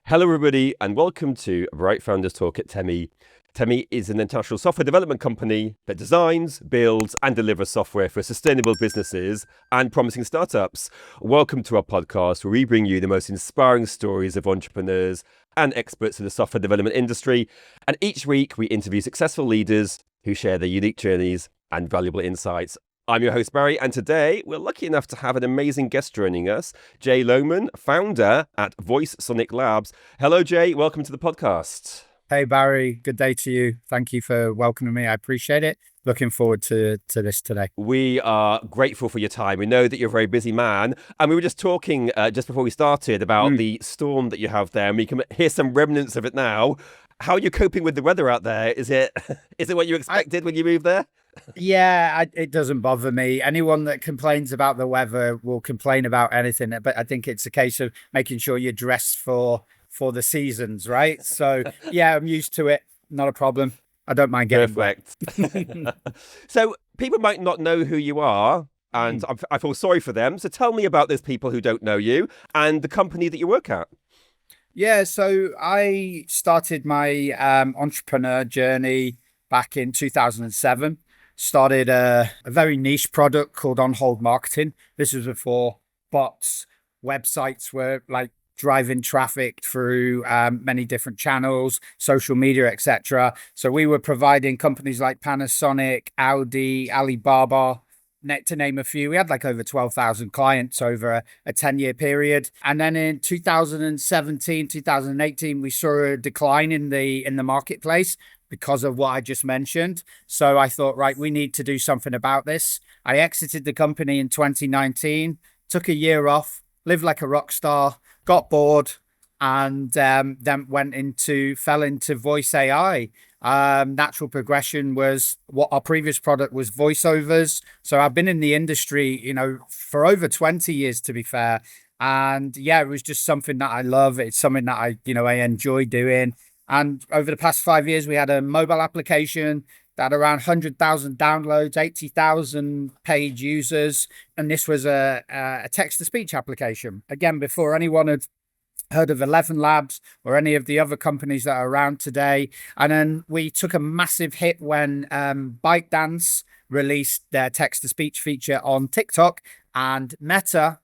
Hello, everybody, and welcome to Bright Founders Talk at Temy. Temy is an international software development company that designs, builds, and delivers software for sustainable businesses and promising startups. Welcome to our podcast, where we bring you the most inspiring stories of entrepreneurs and experts in the software development industry. And each week, we interview successful leaders who share their unique journeys and valuable insights. I'm your host, Barry, and today we're lucky enough to have an amazing guest joining us, Jay Lohman, founder at Voice Sonic Labs. Hello, Jay. Welcome to the podcast. Hey, Barry. Good day to you. Thank you for welcoming me. I appreciate it. Looking forward to this today. We are grateful for your time. We know that you're a very busy man. And we were just talking just before we started about the storm that you have there, and we can hear some remnants of it now. How are you coping with the weather out there? Is it what you expected when you moved there? Yeah, it doesn't bother me. Anyone that complains about the weather will complain about anything, but I think it's a case of making sure you're dressed for the seasons, right? So yeah, I'm used to it. Not a problem. I don't mind getting Perfect. So people might not know who you are, and I feel sorry for them. So tell me about those people who don't know you and the company that you work at. Yeah, so I started my entrepreneur journey back in 2007. Started a very niche product called On Hold Marketing. This was before bots, websites were like driving traffic through many different channels, social media, etc. So we were providing companies like Panasonic, Audi, Alibaba, to name a few. We had like over 12,000 clients over a 10-year period. And then in 2017, 2018, we saw a decline in the marketplace because of what I just mentioned. So I thought, right, we need to do something about this. I exited the company in 2019, took a year off, lived like a rock star, got bored, and then fell into voice AI. Natural progression was what our previous product was, voiceovers. So I've been in the industry, for over 20 years, to be fair. And yeah, it was just something that I love. It's something that I enjoy doing. And over the past 5 years, we had a mobile application that had around 100,000 downloads, 80,000 paid users. And this was a text-to-speech application. Again, before anyone had heard of 11 Labs or any of the other companies that are around today. And then we took a massive hit when ByteDance released their text-to-speech feature on TikTok, and Meta,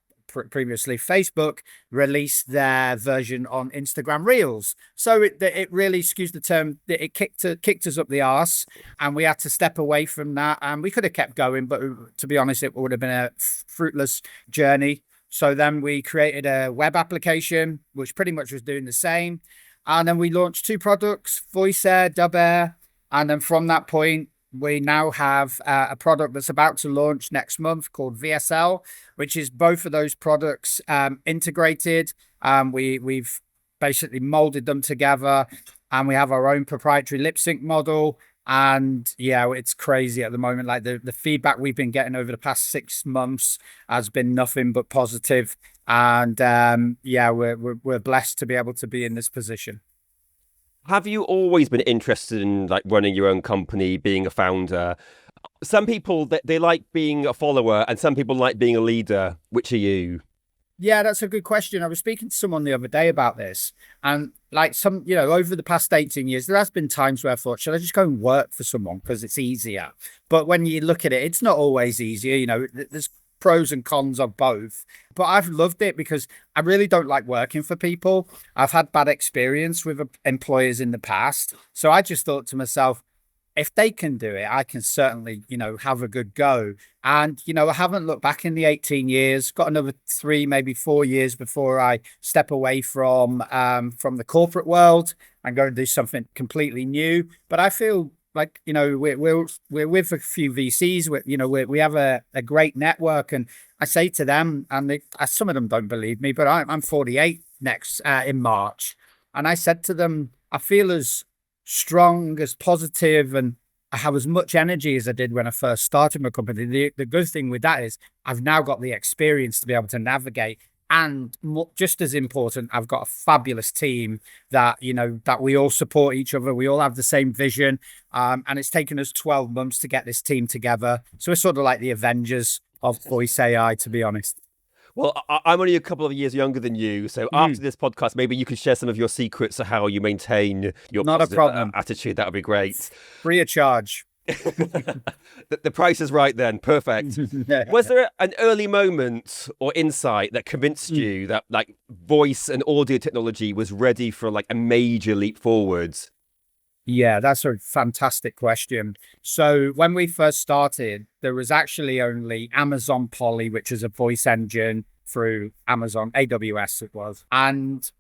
previously Facebook, released their version on Instagram Reels. So it really, excuse the term, it kicked us up the arse, and we had to step away from that. And we could have kept going, but to be honest, it would have been a fruitless journey. So then we created a web application, which pretty much was doing the same. And then we launched two products, Voice Air, Dub Air. And then from that point, we now have a product that's about to launch next month called VSL, which is both of those products integrated. We've basically molded them together, and we have our own proprietary lip sync model. And yeah, it's crazy at the moment. Like the feedback we've been getting over the past 6 months has been nothing but positive. And yeah, we're blessed to be able to be in this position. Have you always been interested in like running your own company, being a founder? Some people, they like being a follower, and some people like being a leader. Which are you? Yeah, that's a good question. I was speaking to someone the other day about this, and like over the past 18 years, there has been times where I thought, should I just go and work for someone because it's easier? But when you look at it, it's not always easier. There's pros and cons of both, but I've loved it because I really don't like working for people. I've had bad experience with employers in the past. So I just thought to myself, if they can do it, I can certainly, have a good go. And, I haven't looked back in the 18 years, got another 3, maybe 4 years before I step away from the corporate world and go and do something completely new. But I feel like, we're with a few VCs, we have a great network. And I say to them, and some of them don't believe me, but I'm 48 next in March. And I said to them, I feel as strong, as positive, and I have as much energy as I did when I first started my company. The good thing with that is I've now got the experience to be able to navigate. And just as important, I've got a fabulous team that, that we all support each other. We all have the same vision. And it's taken us 12 months to get this team together. So we're sort of like the Avengers of voice AI, to be honest. Well, I'm only a couple of years younger than you, so after this podcast, maybe you could share some of your secrets of how you maintain your Not a positive problem. attitude. That would be great. Free of charge. The price is right then. Perfect. Was there an early moment or insight that convinced you that like voice and audio technology was ready for like a major leap forwards? Yeah, that's a fantastic question. So when we first started, there was actually only Amazon Polly, which is a voice engine through Amazon AWS it was. And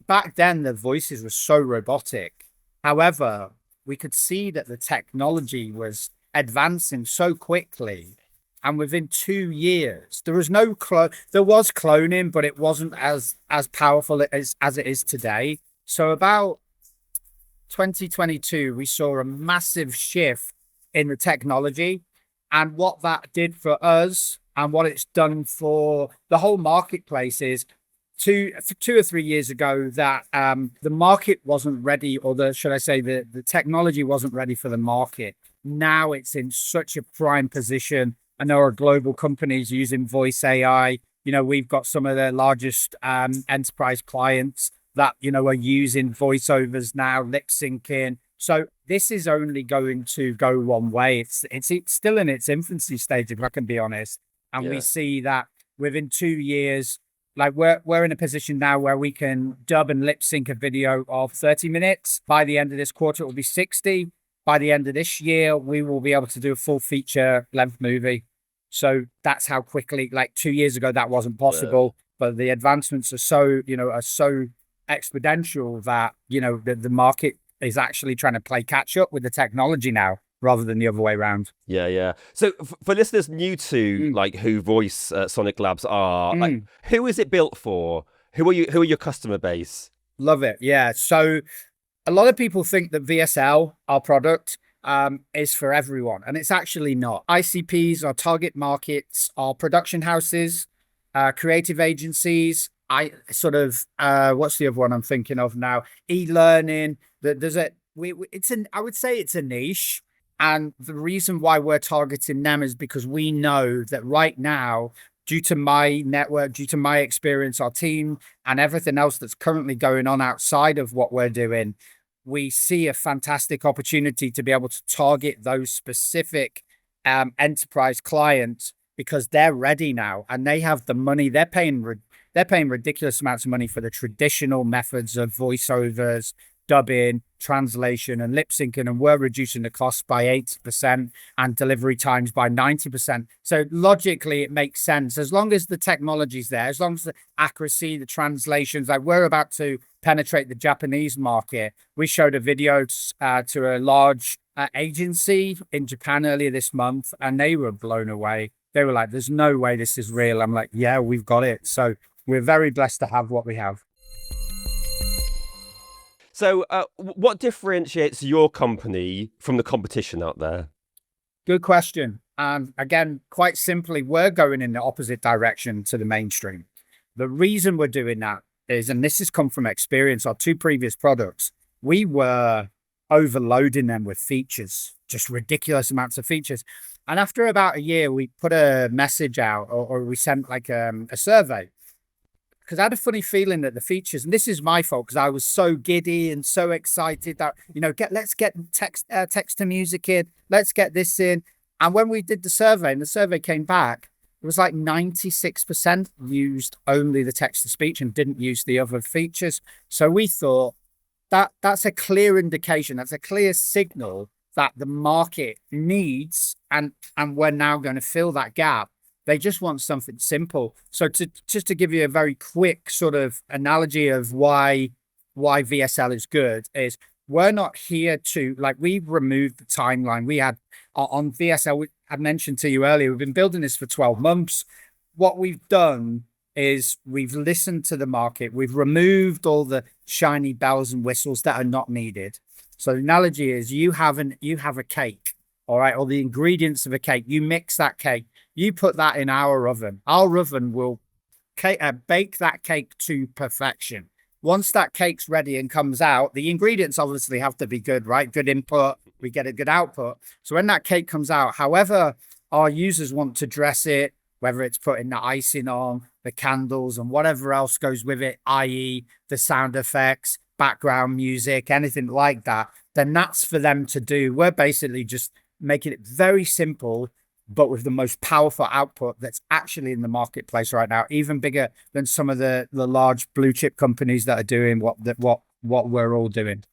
back then the voices were so robotic. However, we could see that the technology was advancing so quickly. And within 2 years, there was there was cloning, but it wasn't as powerful as it is today. So about 2022, we saw a massive shift in the technology, and what that did for us and what it's done for the whole marketplace is 2 or 3 years ago that the market wasn't ready, or should I say the technology wasn't ready for the market. Now it's in such a prime position, and there are global companies using voice AI. We've got some of the largest enterprise clients that are using voiceovers now, lip syncing. So this is only going to go one way. It's still in its infancy stage, if I can be honest. And we see that within 2 years, like we're in a position now where we can dub and lip sync a video of 30 minutes. By the end of this quarter, it will be 60. By the end of this year, we will be able to do a full feature length movie. So that's how quickly, like 2 years ago, that wasn't possible. But the advancements are so exponential that the market is actually trying to play catch up with the technology now rather than the other way around. Yeah. So for listeners new to like who Voice Sonic Labs are, like who is it built for? Who are your customer base? Love it. Yeah. So a lot of people think that VSL, our product, is for everyone, and it's actually not. ICPs, our target markets, are production houses, creative agencies. I sort of what's the other one I'm thinking of now? E-learning. I would say it's a niche, and the reason why we're targeting them is because we know that right now, due to my network, due to my experience, our team, and everything else that's currently going on outside of what we're doing, we see a fantastic opportunity to be able to target those specific enterprise clients because they're ready now and they have the money. They're paying ridiculous amounts of money for the traditional methods of voiceovers, dubbing, translation, and lip syncing, and we're reducing the cost by 80% and delivery times by 90%. So logically, it makes sense as long as the technology's there, as long as the accuracy, the translations. Like we're about to penetrate the Japanese market. We showed a video to a large agency in Japan earlier this month, and they were blown away. They were like, "There's no way this is real." I'm like, "Yeah, we've got it." So we're very blessed to have what we have. So what differentiates your company from the competition out there? Good question. And again, quite simply, we're going in the opposite direction to the mainstream. The reason we're doing that is, and this has come from experience, our two previous products, we were overloading them with features, just ridiculous amounts of features. And after about a year, we put a message out or we sent like a survey, because I had a funny feeling that the features, and this is my fault because I was so giddy and so excited that, let's get text to music in, let's get this in. And when we did the survey and the survey came back, it was like 96% used only the text to speech and didn't use the other features. So we thought that's a clear indication, that's a clear signal that the market needs, and we're now going to fill that gap. They just want something simple. So just to give you a very quick sort of analogy of why VSL is good is we're not here to, like, we've removed the timeline. We had on VSL, I mentioned to you earlier, we've been building this for 12 months. What we've done is we've listened to the market. We've removed all the shiny bells and whistles that are not needed. So the analogy is you have a cake, all right, or the ingredients of a cake. You mix that cake. You put that in our oven. Our oven will bake that cake to perfection. Once that cake's ready and comes out, the ingredients obviously have to be good, right? Good input, we get a good output. So when that cake comes out, however our users want to dress it, whether it's putting the icing on, the candles, and whatever else goes with it, i.e., the sound effects, background music, anything like that, then that's for them to do. We're basically just making it very simple, but with the most powerful output that's actually in the marketplace right now, even bigger than some of the large blue chip companies that are doing what we're all doing.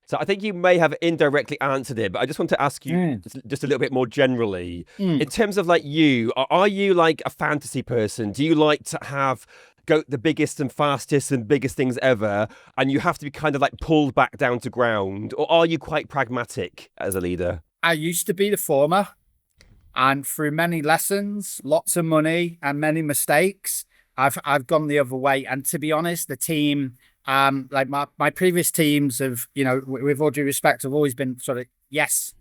So I think you may have indirectly answered it, but I just want to ask you just a little bit more generally. In terms of like you, are you like a fantasy person? Do you like to have go the biggest and fastest and biggest things ever, and you have to be kind of like pulled back down to ground? Or are you quite pragmatic as a leader? I used to be the former. And through many lessons, lots of money, and many mistakes, I've gone the other way. And to be honest, the team, like my previous teams have, with all due respect, have always been sort of yes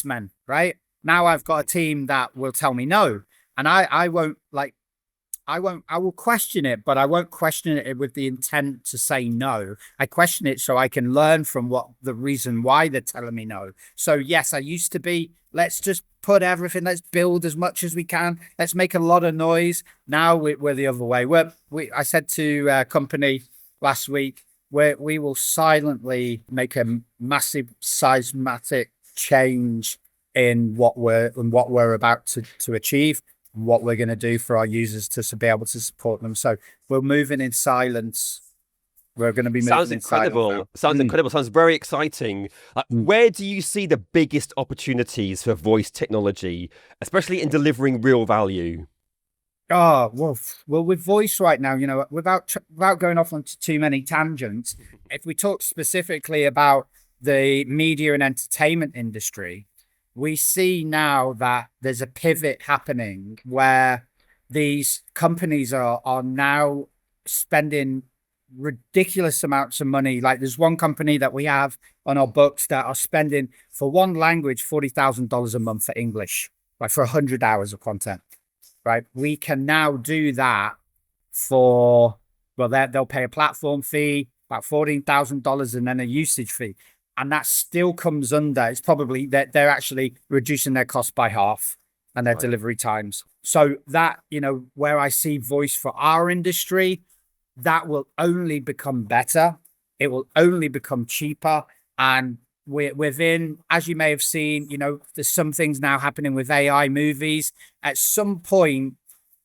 men, right? Now I've got a team that will tell me no, and I won't like. I will question it, but I won't question it with the intent to say no. I question it so I can learn from what the reason why they're telling me no. So yes, I used to be, let's just put everything, let's build as much as we can. Let's make a lot of noise. Now we're the other way. I said to a company last week, we will silently make a massive seismic change in what we're about to achieve, what we're going to do for our users to be able to support them. So we're moving in silence. We're going to be Sounds incredible. Sounds incredible. Sounds very exciting. Where do you see the biggest opportunities for voice technology, especially in delivering real value? Oh, well, with voice right now, without going off onto too many tangents, if we talk specifically about the media and entertainment industry, we see now that there's a pivot happening where these companies are now spending ridiculous amounts of money. Like there's one company that we have on our books that are spending for one language $40,000 a month for English, like for 100 hours of content. Right? We can now do that for, well, they'll pay a platform fee, about $14,000, and then a usage fee. And that still comes under, it's probably that they're actually reducing their cost by half and their delivery times. So that, where I see voice for our industry, that will only become better. It will only become cheaper. And we're within, as you may have seen, there's some things now happening with AI movies. At some point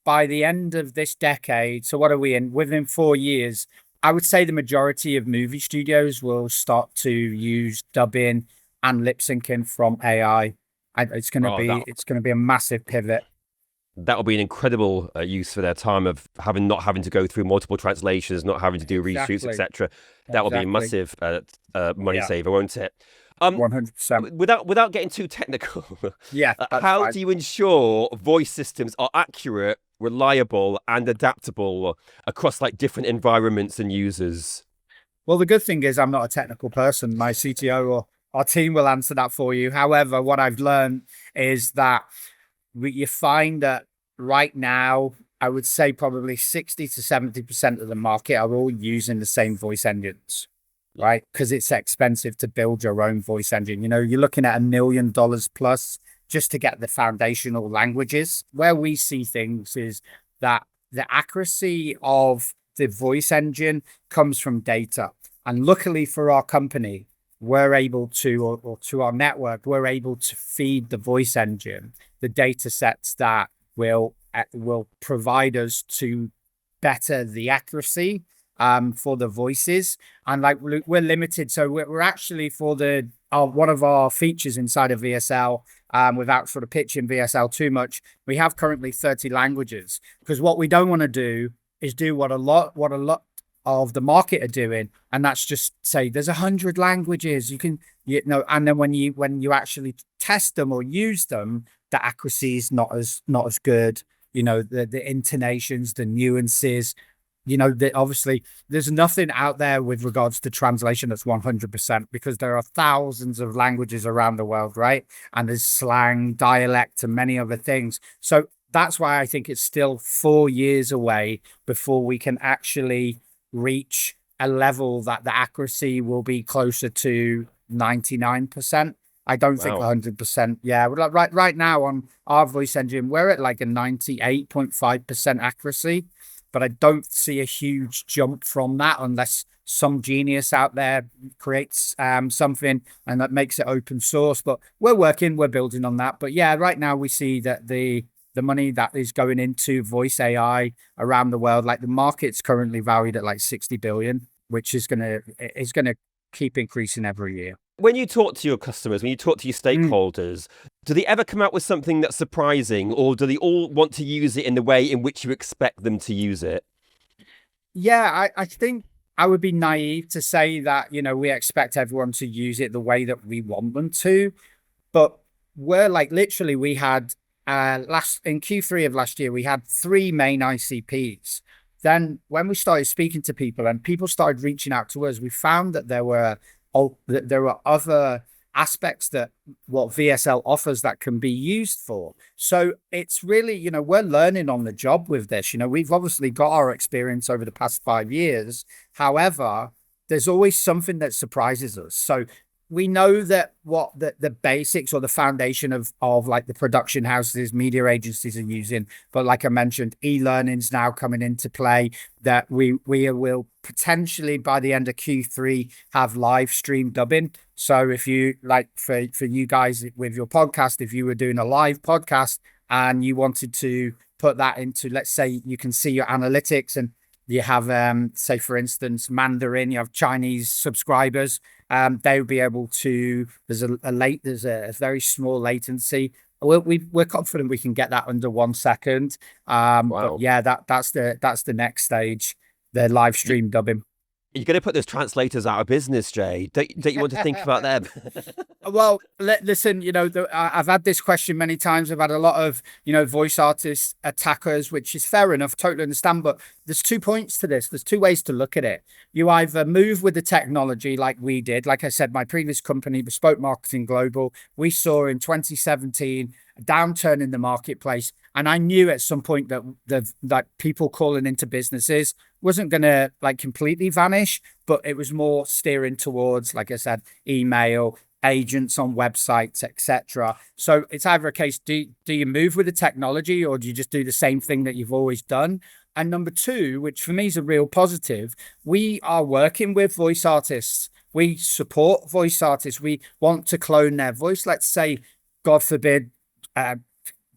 by the end of this decade, so what are we in? Within 4 years, I would say the majority of movie studios will start to use dubbing and lip syncing from AI. It's going to be a massive pivot. That'll be an incredible use for their time of not having to go through multiple translations, not having to do reshoots, etc. That will be a massive money saver, won't it? 100%. Without getting too technical, how do you ensure voice systems are accurate, reliable, and adaptable across like different environments and users? Well, the good thing is I'm not a technical person. My CTO or our team will answer that for you. However, what I've learned is that you find that right now, I would say probably 60 to 70% of the market are all using the same voice engines, right? Because it's expensive to build your own voice engine. You're looking at $1 million plus just to get the foundational languages. Where we see things is that the accuracy of the voice engine comes from data. And luckily for our company, we're able to, or to our network, we're able to feed the voice engine the data sets that will provide us to better the accuracy for the voices. And like we're limited, so we're actually for one of our features inside of VSL, without sort of pitching VSL too much, we have currently 30 languages, because what we don't want to do is do what a lot of the market are doing, and that's just say there's 100 languages you can, and then when you actually test them or use them, the accuracy is not as good. The intonations, the nuances, obviously there's nothing out there with regards to translation that's 100%, because there are thousands of languages around the world, right? And there's slang, dialect, and many other things. So that's why I think it's still 4 years away before we can actually reach a level that the accuracy will be closer to 99%. I don't think Wow. 100%. Yeah, right now on our voice engine, we're at like a 98.5% accuracy, but I don't see a huge jump from that unless some genius out there creates something and that makes it open source. But we're building on that. But yeah, right now we see that the money that is going into voice AI around the world, like the market's currently valued at like 60 billion, which is gonna keep increasing every year. When you talk to your customers, when you talk to your Mm. stakeholders, do they ever come out with something that's surprising, or do they all want to use it in the way in which you expect them to use it? Yeah, I think I would be naive to say that, we expect everyone to use it the way that we want them to. But we're like literally we had last in Q3 of last year, we had three main ICPs. Then when we started speaking to people and people started reaching out to us, we found that there were other aspects that what VSL offers that can be used for. So it's really, we're learning on the job with this. We've obviously got our experience over the past 5 years. However, there's always something that surprises us. So we know that what the basics or the foundation of like the production houses, media agencies are using, but like I mentioned, e-learning's now coming into play. That we will potentially by the end of Q3 have live stream dubbing. So if you like for you guys with your podcast, if you were doing a live podcast and you wanted to put that into, let's say you can see your analytics and you have say for instance Mandarin, you have Chinese subscribers, they will be able to, there's a very small latency. We're confident we can get that under 1 second. But Wow. yeah, that's the next stage, the live stream dubbing. You're going to put those translators out of business, Jay. Don't you want to think about them? Well, listen, I've had this question many times. I've had a lot of, voice artist attackers, which is fair enough, totally understand. But there's 2 points to this. There's two ways to look at it. You either move with the technology like we did. Like I said, my previous company, Bespoke Marketing Global, we saw in 2017 a downturn in the marketplace. And I knew at some point that that people calling into businesses wasn't going to like completely vanish, but it was more steering towards, like I said, email, agents on websites, etc. So it's either a case, do you move with the technology or do you just do the same thing that you've always done? And number two, which for me is a real positive, we are working with voice artists. We support voice artists. We want to clone their voice. Let's say, God forbid, uh,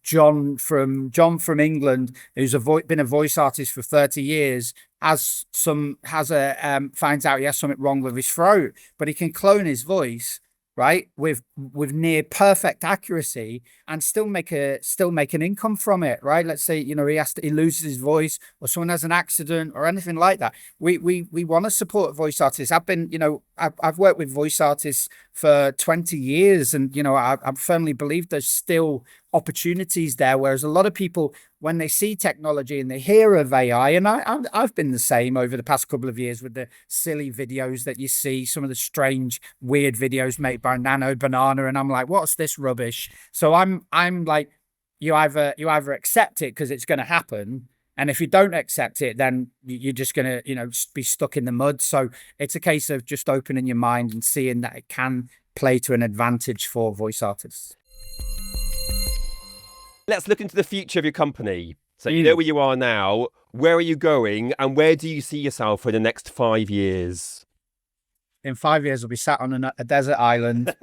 John from England, who's been a voice artist for 30 years, finds out he has something wrong with his throat, but he can clone his voice, right, with near perfect accuracy and still make an income from it, right? Let's say he loses his voice or someone has an accident or anything like that. We want to support voice artists. I've worked with voice artists for 20 years, and I firmly believe there's still opportunities there. Whereas a lot of people, when they see technology and they hear of AI, and I've been the same over the past couple of years with the silly videos that you see, some of the strange, weird videos made by Nano Banana, and I'm like, what's this rubbish? So I'm like, you either accept it because it's going to happen, and if you don't accept it, then you're just going to be stuck in the mud. So it's a case of just opening your mind and seeing that it can play to an advantage for voice artists. Let's look into the future of your company. So you know where you are now. Where are you going, and where do you see yourself for the next 5 years? In 5 years, I'll be sat on a desert island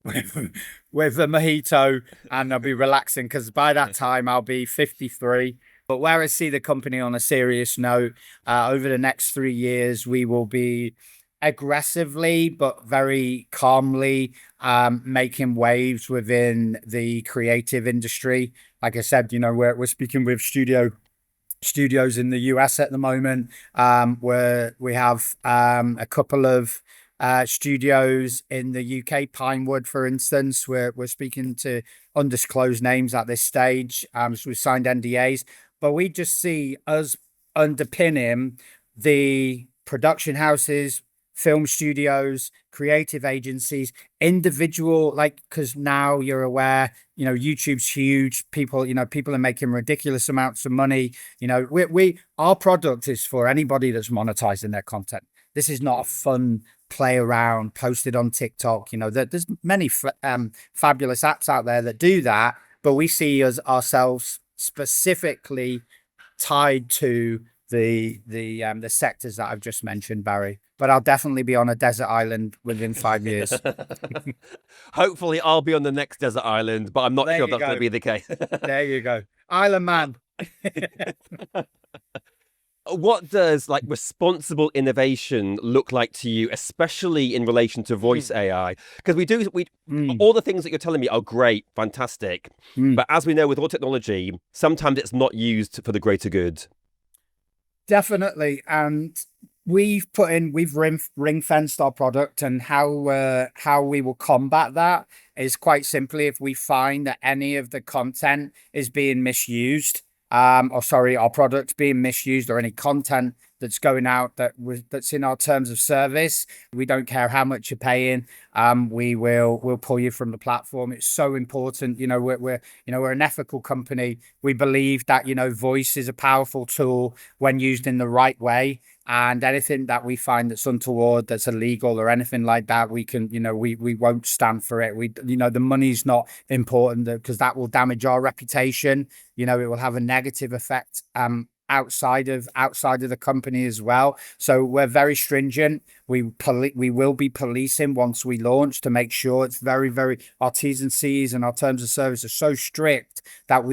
with a mojito, and I'll be relaxing because by that time I'll be 53. But where I see the company on a serious note, over the next 3 years, we will be aggressively but very calmly making waves within the creative industry. Like I said, we're speaking with studios in the US at the moment, where we have a couple of studios in the UK, Pinewood, for instance. We're speaking to undisclosed names at this stage. So we've signed NDAs, but we just see us underpinning the production houses, film studios, creative agencies, individual, like, because now you're aware, YouTube's huge. People are making ridiculous amounts of money. Our product is for anybody that's monetizing their content. This is not a fun play around, posted on TikTok. There's many fabulous apps out there that do that, but we see as ourselves specifically tied to the sectors that I've just mentioned, Barry. But I'll definitely be on a desert island within 5 years. Hopefully, I'll be on the next desert island, but I'm not There sure if you that's going to go. be the case. There you go. Island man. What does like responsible innovation look like to you, especially in relation to voice AI? Because all the things that you're telling me are great, fantastic. But as we know with all technology, sometimes it's not used for the greater good. Definitely. And we've ring fenced our product, and how we will combat that is quite simply if we find that any of the content is being misused, or sorry, our product's being misused, or any content that's going out that's in our terms of service. We don't care how much you're paying. We'll pull you from the platform. It's so important. We're an ethical company. We believe that voice is a powerful tool when used in the right way. And anything that we find that's untoward, that's illegal or anything like that, we won't stand for it. The money's not important, because that will damage our reputation. It will have a negative effect outside of the company as well. So we're very stringent. We will be policing once we launch to make sure it's very, very, our T's and C's and our terms of service are so strict that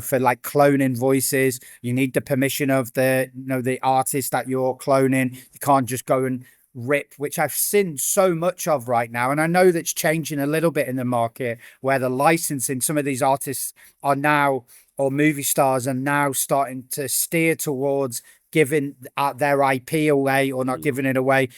for like cloning voices, you need the permission of the artist that you're cloning. You can't just go and rip, which I've seen so much of right now. And I know that's changing a little bit in the market, where the licensing, some of these artists are now, or movie stars are now starting to steer towards giving their IP away, or not giving it away,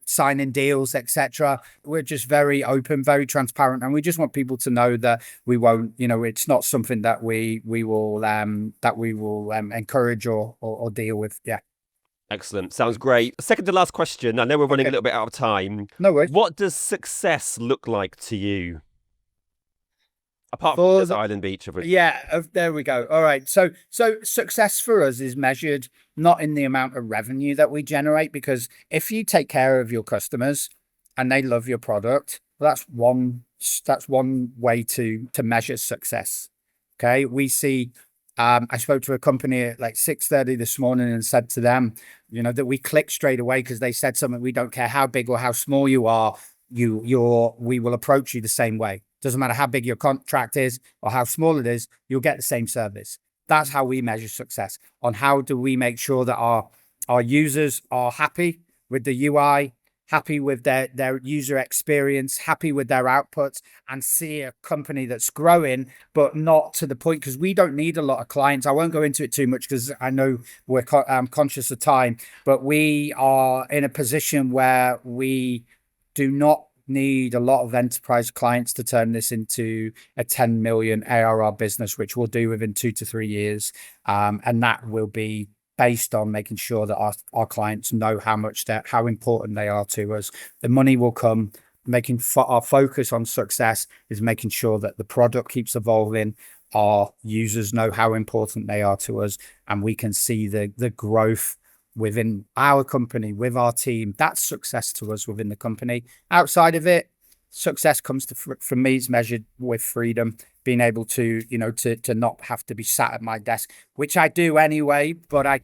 signing deals, etc. We're just very open, very transparent, and we just want people to know that we won't, it's not something that we will encourage or deal with. Yeah. Excellent. Sounds great. Second to last question. I know we're running a little bit out of time. No worries. What does success look like to you? Apart from this island beach. Yeah, there we go. All right. So success for us is measured not in the amount of revenue that we generate, because if you take care of your customers and they love your product, well, that's one way to measure success. Okay. We see, I spoke to a company at like 6:30 this morning and said to them, that we clicked straight away because they said something: we don't care how big or how small you are, we will approach you the same way. Doesn't matter how big your contract is or how small it is, you'll get the same service. That's how we measure success. On how do we make sure that our users are happy with the UI, happy with their user experience, happy with their outputs, and see a company that's growing, but not to the point, because we don't need a lot of clients. I won't go into it too much because I know we're conscious of time, but we are in a position where we do not need a lot of enterprise clients to turn this into a 10 million ARR business, which we'll do within 2 to 3 years. And that will be based on making sure that our clients know how important they are to us. The money will come. Our focus on success is making sure that the product keeps evolving. Our users know how important they are to us, and we can see the growth within our company, with our team. That's success to us within the company. Outside of it, success comes for me, is measured with freedom, being able to not have to be sat at my desk, which I do anyway, but I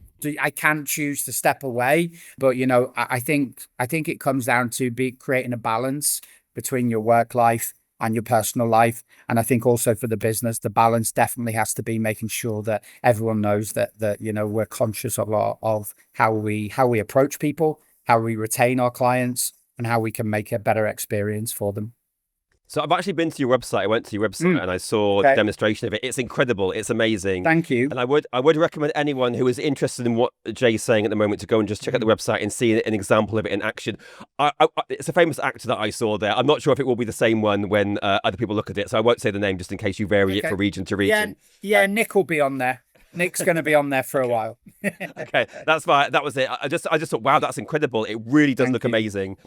can choose to step away. But I think it comes down to creating a balance between your work life and your personal life. And I think also for the business, the balance definitely has to be making sure that everyone knows that we're conscious of how we approach people, how we retain our clients, and how we can make a better experience for them. So I've actually been to your website. I went to your website and I saw a demonstration of it. It's incredible. It's amazing. Thank you. And I would recommend anyone who is interested in what Jay's saying at the moment to go and just check out the website and see an example of it in action. It's a famous actor that I saw there. I'm not sure if it will be the same one when other people look at it, so I won't say the name just in case you vary it from region to region. Yeah, Nick will be on there. Nick's going to be on there for a while. Okay, that's fine. That was it. I just thought, wow, that's incredible. It really does look amazing.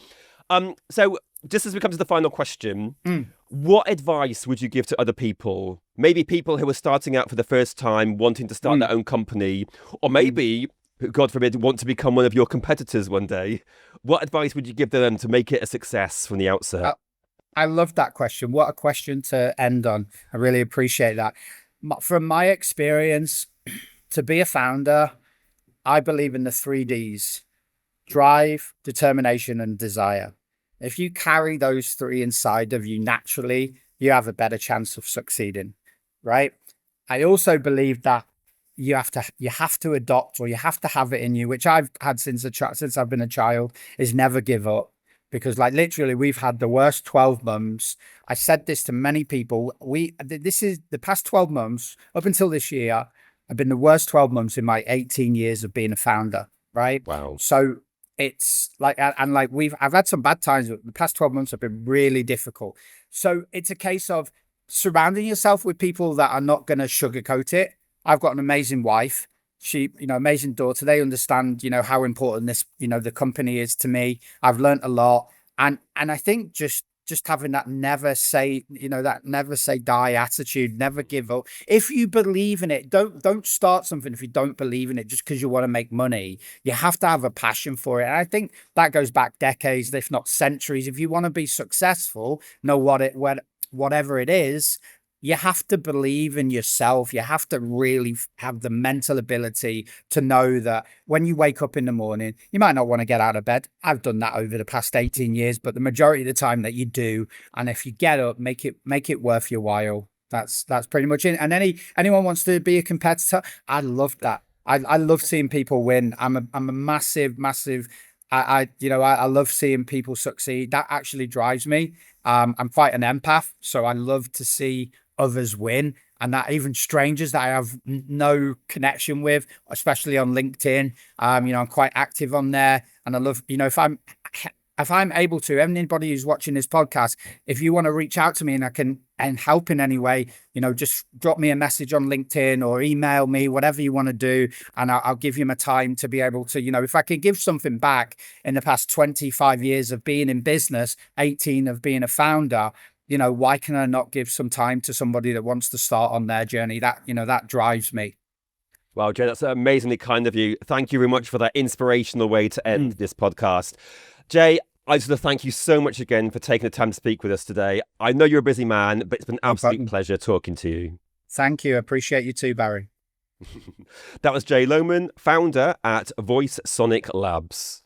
So just as we come to the final question, what advice would you give to other people? Maybe people who are starting out for the first time, wanting to start their own company, or maybe who, God forbid, want to become one of your competitors one day, what advice would you give them to make it a success from the outset? I love that question. What a question to end on. I really appreciate that. From my experience, to be a founder, I believe in the 3 Ds: drive, determination, and desire. If you carry those three inside of you naturally, you have a better chance of succeeding, right? I also believe that you have to adopt, or you have to have it in you, which I've had since I've been a child, is never give up. Because like literally we've had the worst 12 months. I said this to many people. This is the past 12 months up until this year have been the worst 12 months in my 18 years of being a founder, right? Wow. So it's like, and like I've had some bad times, but the past 12 months have been really difficult. So it's a case of surrounding yourself with people that are not going to sugarcoat it. I've got an amazing wife. She, amazing daughter. They understand, how important this, the company is to me. I've learned a lot. And I think just having that never say die attitude, never give up. If you believe in it, don't start something if you don't believe in it just because you want to make money. You have to have a passion for it. And I think that goes back decades, if not centuries. If you want to be successful, whatever it is, you have to believe in yourself. You have to really have the mental ability to know that when you wake up in the morning, you might not want to get out of bed. I've done that over the past 18 years, but the majority of the time that you do. And if you get up, make it worth your while. That's pretty much it. And anyone wants to be a competitor, I love that. I love seeing people win. I'm a massive. I love seeing people succeed. That actually drives me. I'm quite an empath, so I love to see others win, and that even strangers that I have no connection with, especially on LinkedIn. I'm quite active on there, and I love, if I'm able to, anybody who's watching this podcast, if you want to reach out to me and I can help in any way, just drop me a message on LinkedIn or email me, whatever you want to do. And I'll give you my time to be able to, if I could give something back in the past 25 years of being in business, 18 of being a founder, why can I not give some time to somebody that wants to start on their journey? That drives me. Wow, Jay, that's amazingly kind of you. Thank you very much for that inspirational way to end this podcast. Jay, I just want to thank you so much again for taking the time to speak with us today. I know you're a busy man, but it's been an absolute pleasure talking to you. Thank you. Appreciate you too, Barry. That was Jay Lohman, founder at Voice Sonic Labs.